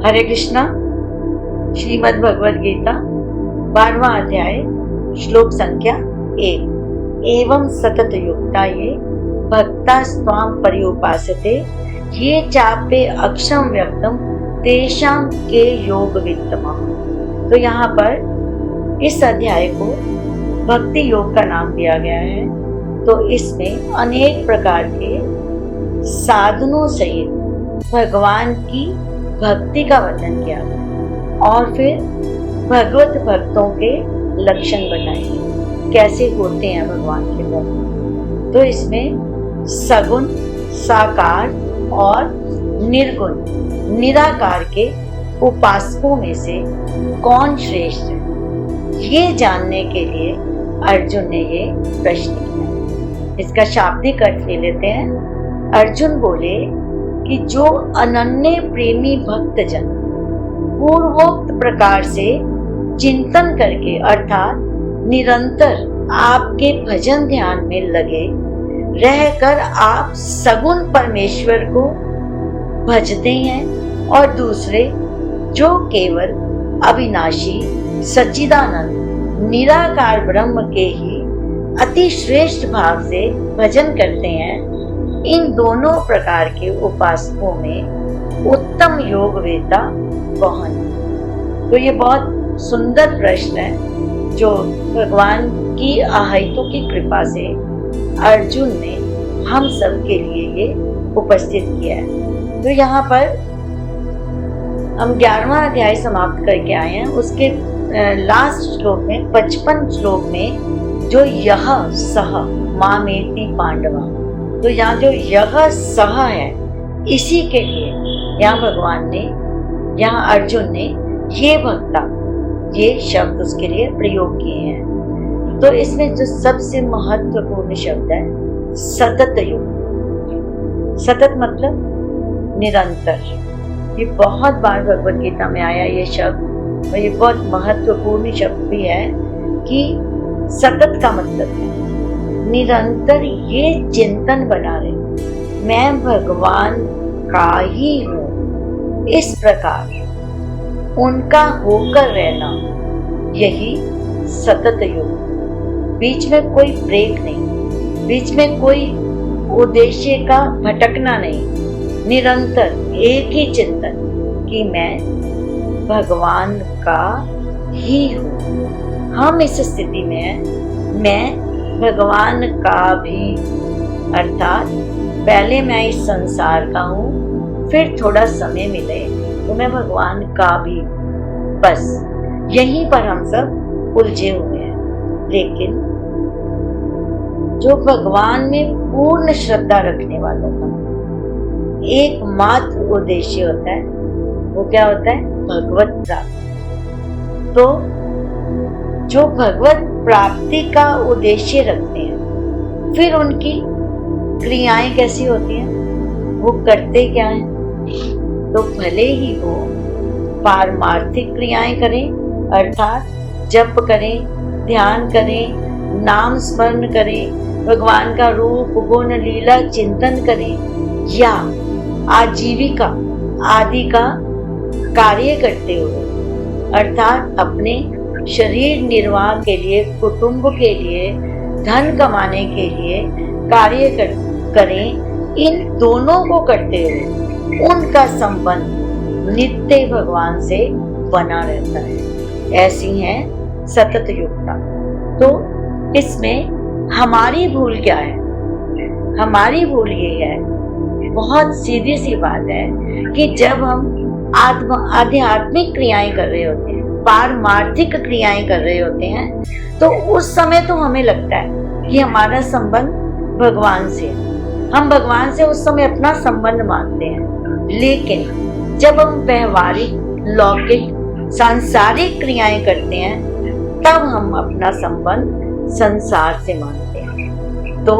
हरे कृष्णा। श्रीमद् भगवद गीता 12वां अध्याय श्लोक संख्या 1। एवं सतत युक्ता ये भक्ता स्वाम पर्युपासते ये चापे अक्षम व्यक्तम तेषाम के योग वित्तमः। तो यहाँ पर इस अध्याय को भक्ति योग का नाम दिया गया है। तो इसमें अनेक प्रकार के साधनों सहित भगवान की भक्ति का वर्णन किया गया और फिर भगवत भक्तों के लक्षण बताए, कैसे होते हैं भगवान के भक्त। तो इसमें सगुण, साकार और निर्गुण निराकार के उपासकों में से कौन श्रेष्ठ है, ये जानने के लिए अर्जुन ने ये प्रश्न किया। इसका शाब्दिक अर्थ ले लेते हैं। अर्जुन बोले कि जो अनन्य प्रेमी भक्तजन पूर्वोक्त प्रकार से चिंतन करके अर्थात निरंतर आपके भजन ध्यान में लगे रहकर आप सगुण परमेश्वर को भजते हैं और दूसरे जो केवल अविनाशी सच्चिदानंद निराकार ब्रह्म के ही अति श्रेष्ठ भाव से भजन करते हैं, इन दोनों प्रकार के उपासकों में उत्तम योग वेता कौन है? तो ये बहुत सुंदर प्रश्न है जो भगवान की अहेतु की कृपा से अर्जुन ने हम सब के लिए ये उपस्थित किया है। तो यहाँ पर हम 11वां अध्याय समाप्त करके आए हैं। उसके लास्ट श्लोक में 55 श्लोक में जो यह सह मामेति पांडवा, तो यहाँ जो यह सह है इसी के लिए यहाँ भगवान ने, यहाँ अर्जुन ने ये भक्ता, ये शब्द उसके लिए प्रयोग किए हैं। तो इसमें जो सबसे महत्वपूर्ण शब्द है सतत युग। सतत मतलब निरंतर। ये बहुत बार भगवद गीता में आया ये शब्द और ये बहुत महत्वपूर्ण शब्द भी है कि सतत का मतलब है निरंतर ये चिंतन बना रहे, मैं भगवान का ही हूँ, इस प्रकार उनका होकर रहना, यही सतत युग। बीच में कोई ब्रेक नहीं, बीच में कोई उद्देश्य का भटकना नहीं, निरंतर एक ही चिंतन कि मैं भगवान का ही हूँ। हम इस स्थिति में हैं, मैं भगवान का भी, अर्थात पहले मैं इस संसार का हूँ, फिर थोड़ा समय मिले तो मैं भगवान का भी, बस यहीं पर हम सब उलझे हुए हैं। लेकिन जो भगवान में पूर्ण श्रद्धा रखने वालों का एकमात्र उद्देश्य होता है, वो क्या होता है? भगवत प्राप्ति। तो जो भगवत प्राप्ति का उद्देश्य रखते हैं, फिर उनकी क्रियाएं कैसी होती हैं, वो करते क्या हैं? तो भले ही वो पारमार्थिक क्रियाएं करें, अर्थात जप करें, ध्यान करें, नाम स्मरण करें, भगवान का रूप गुण लीला चिंतन करें, या आजीविका आदि का कार्य करते हुए अर्थात अपने शरीर निर्वाह के लिए, कुटुंब के लिए, धन कमाने के लिए कार्य करें, इन दोनों को करते हुए उनका संबंध नित्य भगवान से बना रहता है। ऐसी है सतत युक्ता। तो इसमें हमारी भूल क्या है? हमारी भूल ये है, बहुत सीधी सी बात है कि जब हम आध्यात्मिक क्रियाएं कर रहे होते हैं, पारमार्थिक क्रियाएं कर रहे होते हैं, तो उस समय तो हमें लगता है कि हमारा संबंध भगवान से, हम भगवान से उस समय अपना संबंध मानते हैं। लेकिन जब हम व्यवहारिक, लौकिक, सांसारिक क्रियाएं करते हैं, तब हम अपना संबंध संसार से मानते हैं। तो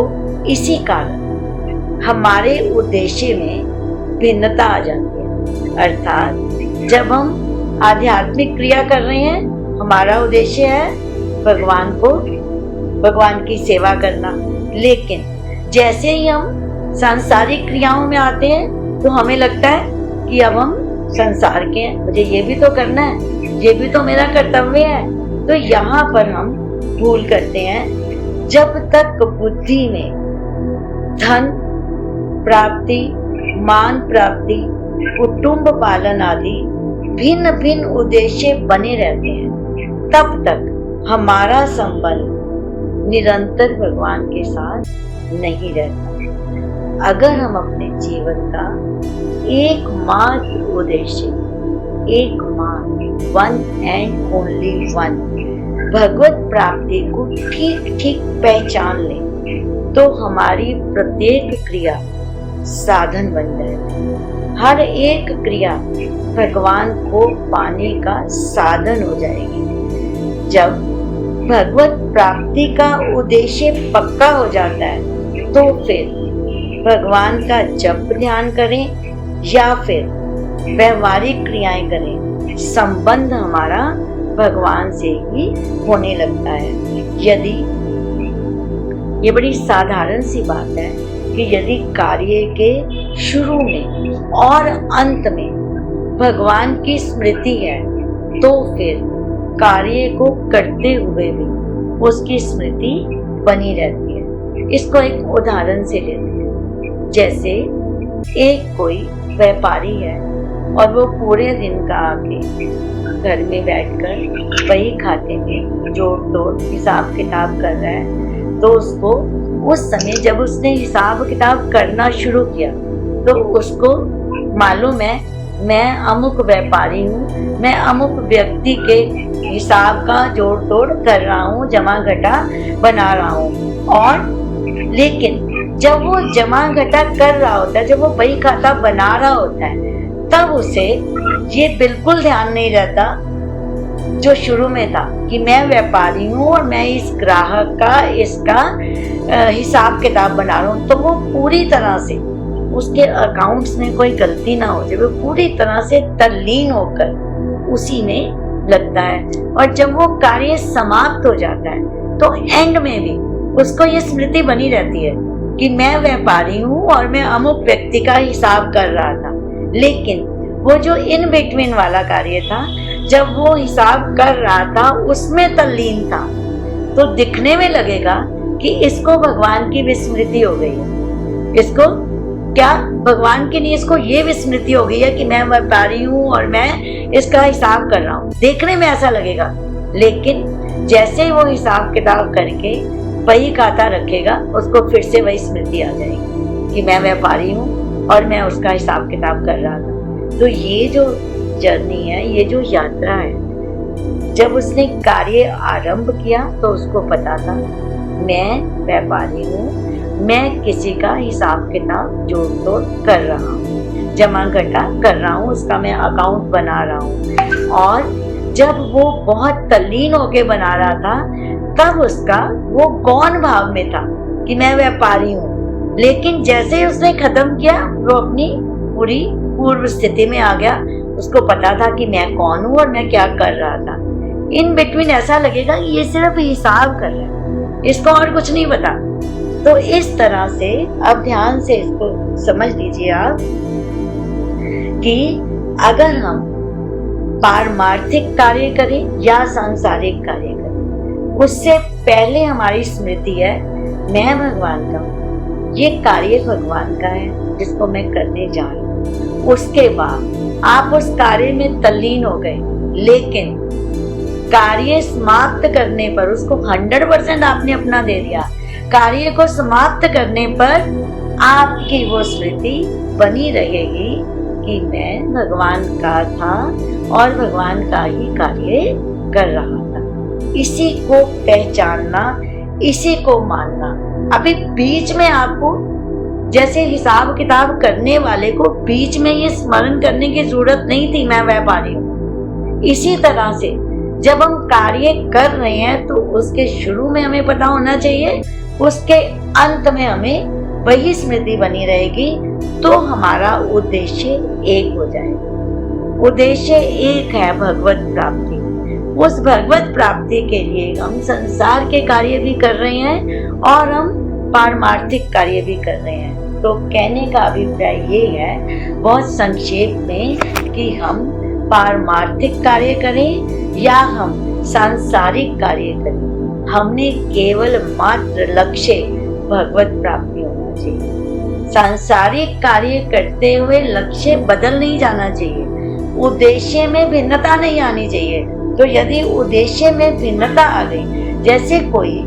इसी कारण हमारे उद्देश्य में भिन्नता आ जाती है। अर्थात जब हम आध्यात्मिक क्रिया कर रहे हैं, हमारा उद्देश्य है भगवान की सेवा करना, लेकिन जैसे ही हम सांसारिक क्रियाओं में आते हैं तो हमें लगता है कि अब हम संसार के हैं, मुझे ये भी तो करना है, ये भी तो मेरा कर्तव्य है। तो यहाँ पर हम भूल करते हैं। जब तक बुद्धि में धन प्राप्ति, मान प्राप्ति, कुटुंब पालन आदि भिन्न भिन्न उद्देश्य बने रहते हैं, तब तक हमारा संबंध निरंतर भगवान के साथ नहीं रहता। अगर हम अपने जीवन का एकमात्र उद्देश्य, एकमात्र, वन एंड ओनली वन, भगवत प्राप्ति को ठीक ठीक पहचान लें, तो हमारी प्रत्येक क्रिया साधन बन जाएगी। हर एक क्रिया भगवान को पाने का साधन हो जाएगी। जब भगवत प्राप्ति का उद्देश्य पक्का हो जाता है, तो फिर भगवान का जप ध्यान करें या फिर व्यवहारिक क्रियाएं करें, संबंध हमारा भगवान से ही होने लगता है। यदि ये बड़ी साधारण सी बात है कि यदि कार्य के शुरू में और अंत में भगवान की स्मृति है, तो फिर कार्य को करते हुए भी उसकी स्मृति बनी रहती है। इसको एक उदाहरण से लेते हैं। जैसे एक कोई व्यापारी है और वो पूरे दिन का आके घर में बैठकर वही खाते में जोड़ तोड़ हिसाब किताब कर रहा है, तो उसको उस समय जब उसने हिसाब किताब करना शुरू किया, तो उसको मालूम है मैं अमुक व्यापारी हूँ, मैं अमुक व्यक्ति के हिसाब का जोड़ तोड़ कर रहा हूँ, जमा घटा बना रहा हूँ। और लेकिन जब वो जमा घटा कर रहा होता है, जब वो बही खाता बना रहा होता है, तब उसे ये बिल्कुल ध्यान नहीं रहता जो शुरू में था कि मैं व्यापारी हूँ और मैं इस ग्राहक का इसका हिसाब किताब बना रहा हूँ। तो वो पूरी तरह से उसके अकाउंट्स में कोई गलती ना हो जाए, वो पूरी तरह से तल्लीन होकर उसी में लगता है। और जब वो कार्य समाप्त हो जाता है, तो एंड में भी उसको ये स्मृति बनी रहती है कि मैं व्यापारी हूँ और मैं अमुक व्यक्ति का हिसाब कर रहा था। लेकिन वो जो इन बिटवीन वाला कार्य था, जब वो हिसाब कर रहा था, उसमें तल्लीन था, तो दिखने में लगेगा कि इसको भगवान की विस्मृति हो गई है। इसको क्या भगवान की नहीं, इसको ये विस्मृति हो गई है कि मैं व्यापारी हूँ और मैं इसका हिसाब कर रहा हूँ। देखने में ऐसा लगेगा, लेकिन जैसे ही वो हिसाब किताब करके वही खाता रखेगा, उसको फिर से वही स्मृति आ जाएगी कि मैं व्यापारी हूँ और मैं उसका हिसाब किताब कर रहा था। तो ये जो जर्नी है, ये जो यात्रा है, जब उसने कार्य आरंभ किया तो उसको पता था मैं व्यापारी हूँ, मैं किसी का हिसाब किताब जोड़ तोड़ कर रहा हूँ, जमा घटा कर रहा हूँ, उसका मैं अकाउंट बना रहा हूँ। और जब वो बहुत तल्लीन होके बना रहा था, तब उसका वो गौण भाव में था कि मैं व्यापारी हूँ। लेकिन जैसे ही उसने खत्म किया, वो अपनी पूरी पूर्व स्थिति में आ गया। उसको पता था कि मैं कौन हूँ और मैं क्या कर रहा था। इन बिटवीन ऐसा लगेगा कि ये सिर्फ हिसाब कर रहा है, इसको और कुछ नहीं पता। तो इस तरह से अब ध्यान से इसको समझ लीजिए आप कि अगर हम पारमार्थिक कार्य करें या सांसारिक कार्य करें, उससे पहले हमारी स्मृति है मैं भगवान का हूँ, ये कार्य भगवान का है जिसको मैं करने जा रहा हूँ। उसके बाद आप उस कार्य में तल्लीन हो गए, लेकिन कार्य समाप्त करने पर उसको 100% आपने अपना दे दिया। कार्य को समाप्त करने पर आपकी वो स्मृति बनी रहेगी कि मैं भगवान का था और भगवान का ही कार्य कर रहा था। इसी को पहचानना, इसी को मानना। अभी बीच में आपको, जैसे हिसाब किताब करने वाले को बीच में ये स्मरण करने की जरूरत नहीं थी मैं व्यापारी हूँ। इसी तरह से जब हम कार्य कर रहे हैं, तो उसके शुरू में हमें पता होना चाहिए, उसके अंत में हमें वही स्मृति बनी रहेगी, तो हमारा उद्देश्य एक हो जाएगा। उद्देश्य एक है भगवत प्राप्ति। उस भगवत प्राप्ति के लिए हम संसार के कार्य भी कर रहे हैं और हम पारमार्थिक कार्य भी कर रहे हैं। तो कहने का अभिप्राय ये है बहुत संक्षेप में कि हम पारमार्थिक कार्य करें या हम सांसारिक कार्य करें, हमने केवल मात्र लक्ष्य भगवत प्राप्ति होना चाहिए। सांसारिक कार्य करते हुए लक्ष्य बदल नहीं जाना चाहिए, उद्देश्य में भिन्नता नहीं आनी चाहिए। तो यदि उद्देश्य में भिन्नता आ गई, जैसे कोई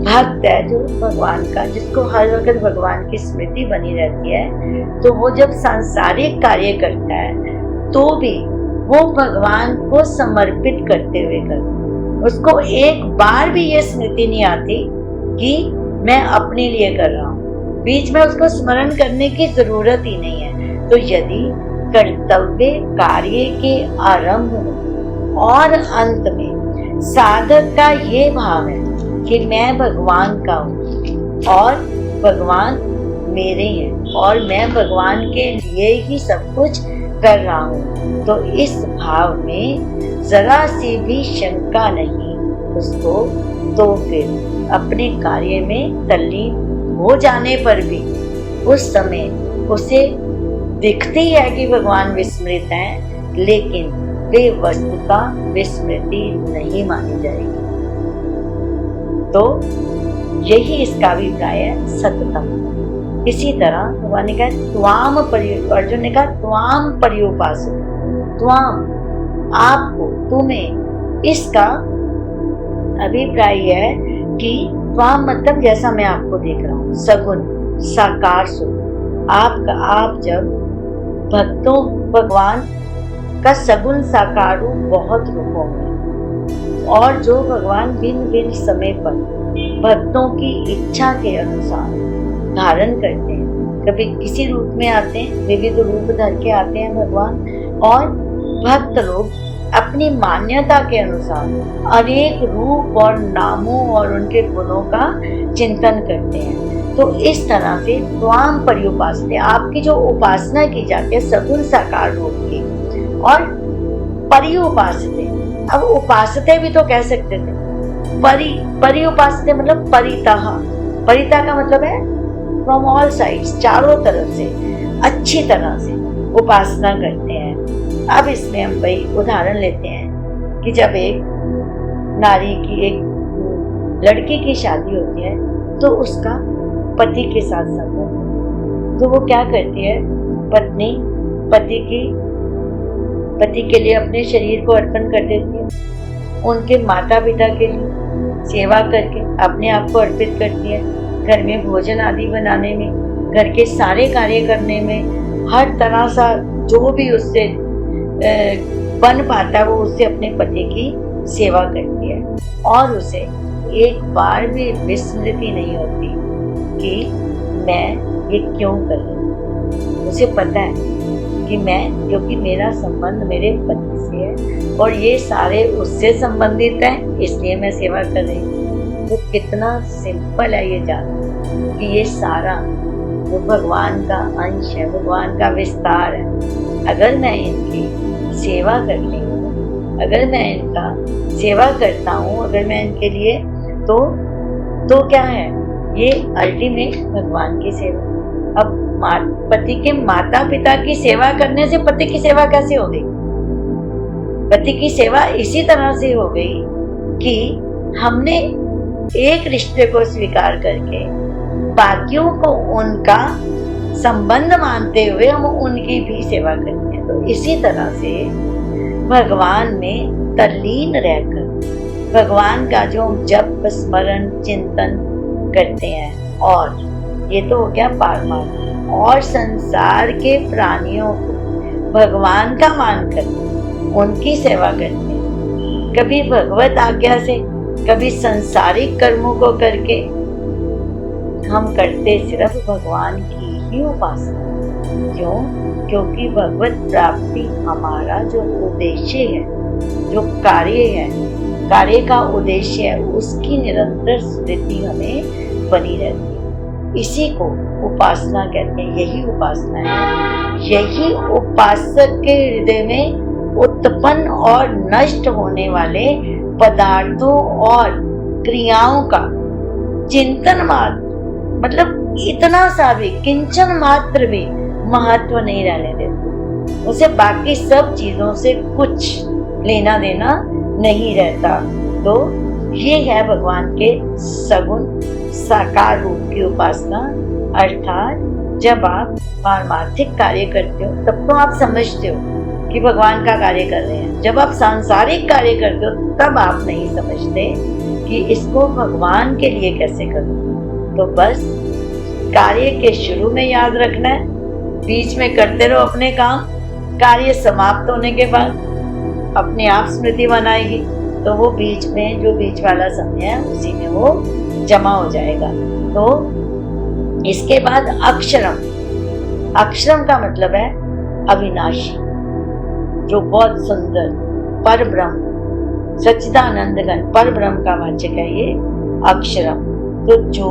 भक्त है जो भगवान का, जिसको हर वक्त भगवान की स्मृति बनी रहती है, तो वो जब सांसारिक कार्य करता है तो भी वो भगवान को समर्पित करते हुए करता है। उसको एक बार भी ये स्मृति नहीं आती कि मैं अपने लिए कर रहा हूँ, बीच में उसको स्मरण करने की जरूरत ही नहीं है। तो यदि कर्तव्य कार्य के आरंभ में और अंत में साधक का ये भाव है कि मैं भगवान का हूँ और भगवान मेरे हैं और मैं भगवान के लिए ही सब कुछ कर रहा हूँ, तो इस भाव में जरा सी भी शंका नहीं उसको, तो फिर अपने कार्य में तल्लीन हो जाने पर भी उस समय उसे दिखती है कि भगवान विस्मृत हैं, लेकिन वे वस्तुता विस्मृति नहीं मानी जाएगी। तो यही इसका अभिप्राय है सततम। इसी तरह भगवान ने कहा त्वाम अर्जुन ने कहा त्वाम पर्युपासो, त्वाम आपको, तुम्हें। इसका अभिप्राय है कि त्वाम मतलब जैसा मैं आपको देख रहा हूँ, सगुण साकार स्वरूप आपका। आप जब भक्तों भगवान का सगुण साकार रूप बहुत रूपों में, और जो भगवान भिन्न भिन्न समय पर भक्तों की इच्छा के अनुसार धारण करते हैं। कभी किसी रूप में आते हैं, विविध रूप धर के आते हैं भगवान, और भक्त लोग अपनी मान्यता के अनुसार अनेक रूप और नामों और उनके गुणों का चिंतन करते हैं। तो इस तरह से त्वाम पर्युपासते, आपकी जो उपासना की जाती है सगुण साकार रूप की, और पर्युपासते, अब उपासते भी तो कह सकते थे, पर्युपासते मतलब परितः, परितः का मतलब है फ्रॉम ऑल साइड्स, चारों तरफ से अच्छी तरह से उपासना करते हैं। अब इसमें हम भाई उदाहरण लेते हैं कि जब एक नारी की, एक लड़की की शादी होती है तो उसका पति के साथ संबंध, तो वो क्या करती है, पत्नी पति के लिए अपने शरीर को अर्पण कर देती है, उनके माता पिता के लिए सेवा करके अपने आप को अर्पित करती है, घर में भोजन आदि बनाने में, घर के सारे कार्य करने में, हर तरह सा जो भी उससे बन पाता है वो उससे अपने पति की सेवा करती है। और उसे एक बार भी विस्मृति नहीं होती कि मैं ये क्यों कर रही हूँ। उसे पता है कि मैं, क्योंकि मेरा संबंध मेरे पति से है और ये सारे उससे संबंधित है, इसलिए मैं सेवा कर रही हूँ। तो कितना सिंपल है ये जानना कि ये सारा वो भगवान का अंश है, भगवान का विस्तार है। अगर मैं इनकी सेवा करती हूँ, अगर मैं इनका सेवा करता हूँ, अगर मैं इनके लिए, तो क्या है, ये अल्टीमेट भगवान की सेवा। अब पति के माता पिता की सेवा करने से पति की सेवा कैसे हो गई? पति की सेवा इसी तरह से हो गई कि हमने एक रिश्ते को स्वीकार करके बाकियों को उनका संबंध मानते हुए हम उनकी भी सेवा करते हैं। तो इसी तरह से भगवान में तल्लीन रहकर भगवान का जो जप स्मरण चिंतन करते हैं, और ये तो हो गया पारमार्थ, और संसार के प्राणियों को भगवान का मानकर उनकी सेवा करते हैं, कभी भगवत आज्ञा से, कभी सांसारिक कर्मों को करके हम करते सिर्फ भगवान की ही उपासना। क्यों? क्योंकि भगवत प्राप्ति हमारा जो उद्देश्य है, जो कार्य है, कार्य का उद्देश्य है, उसकी निरंतर स्मृति हमें बनी रहती है। इसी को उपासना कहते हैं। यही उपासना है, यही उपासक के हृदय में उत्पन्न और नष्ट होने वाले पदार्थों और क्रियाओं का चिंतन मात्र मतलब इतना सा भी, किंचन मात्र भी महत्व नहीं रहने देते, उसे बाकी सब चीजों से कुछ लेना देना नहीं रहता। तो ये है भगवान के सगुण साकार रूप की उपासना। अर्थात जब आप पारमार्थिक कार्य करते हो तब तो आप समझते हो कि भगवान का कार्य कर रहे हैं, जब आप सांसारिक कार्य करते हो तब आप नहीं समझते कि इसको भगवान के लिए कैसे करूं। तो बस कार्य के शुरू में याद रखना है, बीच में करते रहो अपने काम, कार्य समाप्त होने के बाद अपने आप स्मृति बनाएगी, तो वो बीच में जो बीच वाला समय है उसी में वो जमा हो जाएगा। तो इसके बाद अक्षरम, अक्षरम का मतलब है अविनाशी, जो बहुत सुंदर पर ब्रह्म, सच्चिदानंद घन पर ब्रह्म का वाचक है ये अक्षरम। तो जो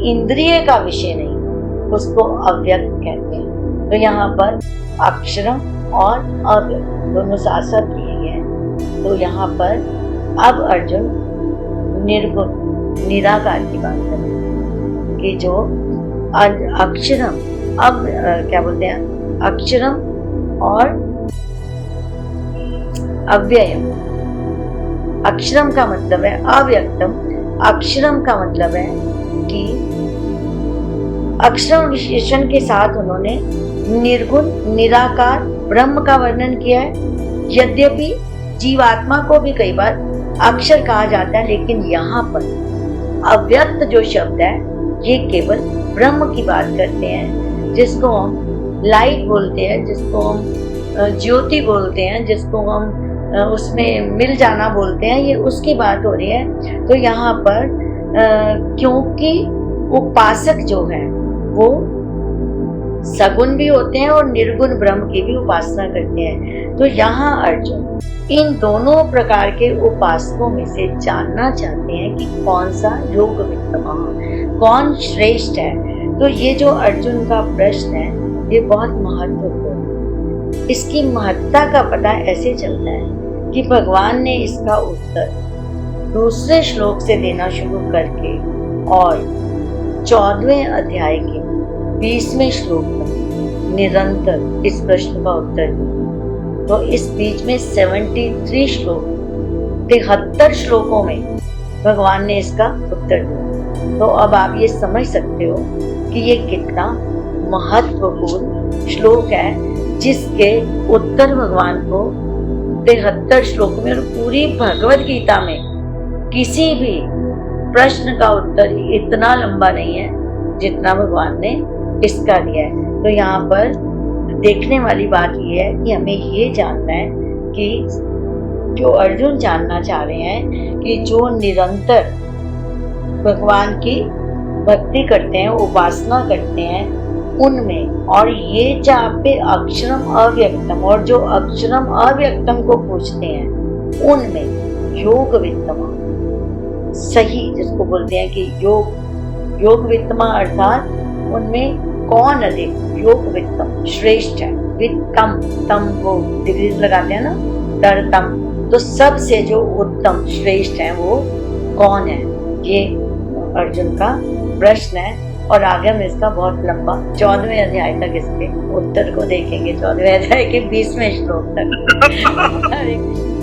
इंद्रिय का विषय नहीं उसको अव्यक्त कहते हैं। तो यहाँ पर अक्षरम और अव्यक्त दोनों साथ साथ लिए गए हैं। तो यहाँ पर अब अर्जुन निर्गुण निराकार की बात करें कि जो अक्षरम, अब क्या बोलते हैं, अक्षरम और अव्ययम। अक्षरम का मतलब है अव्यक्तम, अक्षरम का मतलब है कि अक्षरम विशेषण के साथ उन्होंने निर्गुण निराकार ब्रह्म का वर्णन किया है। यद्यपि जीवात्मा को भी कई बार अक्षर कहा जाता है, लेकिन यहाँ पर अव्यक्त जो शब्द है ये केवल ब्रह्म की बात करते हैं, जिसको हम लाइट बोलते हैं, जिसको हम ज्योति बोलते हैं, जिसको हम उसमें मिल जाना बोलते हैं, ये उसकी बात हो रही है। तो यहाँ पर क्योंकि उपासक जो है वो सगुण भी होते हैं और निर्गुण ब्रह्म की भी उपासना करते हैं। तो यहाँ अर्जुन इन दोनों प्रकार के उपासकों में से जानना चाहते हैं कि कौन सा योग वित्तमान, कौन श्रेष्ठ है। तो ये जो अर्जुन का प्रश्न है ये बहुत महत्वपूर्ण है। इसकी महत्ता का पता ऐसे चलता है कि भगवान ने इसका उत्तर दूसरे श्लोक से देना शुरू करके और 14वें अध्याय के 20वें श्लोक तक निरंतर इस प्रश्न का उत्तर दिया। तो इस बीच में 73 श्लोक, 73 श्लोकों में भगवान ने इसका उत्तर दिया। तो अब आप ये समझ सकते हो कि ये कितना महत्वपूर्ण श्लोक है, जिसके उत्तर भगवान को 73 श्लोक में और पूरी भगवत गीता में किसी भी प्रश्न का उत्तर इतना लंबा नहीं है जितना भगवान ने इसका दिया है। तो यहाँ पर देखने वाली बात ये है कि हमें ये जानना है कि जो अर्जुन जानना चाह रहे हैं कि जो निरंतर भगवान की भक्ति करते हैं, उपासना करते हैं, उनमें, और ये जहाँ पे अक्षरम अव्यक्तम, और जो अक्षरम अव्यक्तम को पूछते हैं उनमें योग वित्तमा सही, जिसको बोलते हैं कि योग वित्तमा, अर्थात उनमें कौन अधिक योग वित्तम श्रेष्ठ है। वित्तम, तम वो डिग्रीज लगाते हैं ना, तरतम, तो सबसे जो उत्तम श्रेष्ठ है वो कौन है, ये अर्जुन का प्रश्न है। और आगे हम इसका बहुत लंबा 14वें अध्याय तक इसके उत्तर को देखेंगे, 14वें अध्याय के 20वें श्लोक तक। हरे कृष्ण।